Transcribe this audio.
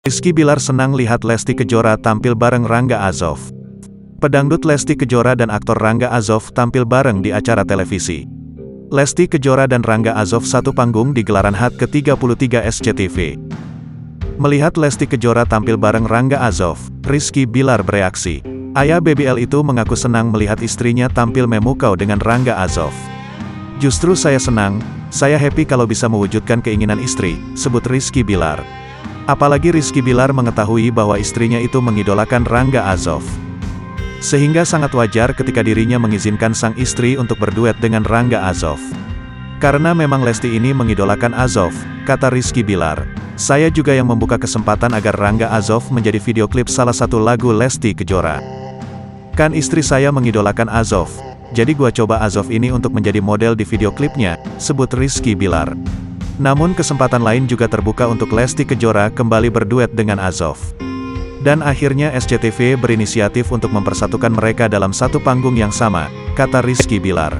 Rizky Bilar senang lihat Lesti Kejora tampil bareng Rangga Azov. Pedangdut Lesti Kejora dan aktor Rangga Azov tampil bareng di acara televisi. Lesti Kejora dan Rangga Azov satu panggung di gelaran HUT ke-33 SCTV. Melihat Lesti Kejora tampil bareng Rangga Azov, Rizky Bilar bereaksi. Ayah BBL itu mengaku senang melihat istrinya tampil memukau dengan Rangga Azov. "Justru saya senang, saya happy kalau bisa mewujudkan keinginan istri," sebut Rizky Bilar. Apalagi Rizky Bilar mengetahui bahwa istrinya itu mengidolakan Rangga Azov. Sehingga sangat wajar ketika dirinya mengizinkan sang istri untuk berduet dengan Rangga Azov. "Karena memang Lesti ini mengidolakan Azov," kata Rizky Bilar. "Saya juga yang membuka kesempatan agar Rangga Azov menjadi video klip salah satu lagu Lesti Kejora. Kan istri saya mengidolakan Azov, jadi gua coba Azov ini untuk menjadi model di video klipnya," sebut Rizky Bilar. Namun kesempatan lain juga terbuka untuk Lesti Kejora kembali berduet dengan Azov. Dan akhirnya SCTV berinisiatif untuk mempersatukan mereka dalam satu panggung yang sama, kata Rizky Bilar.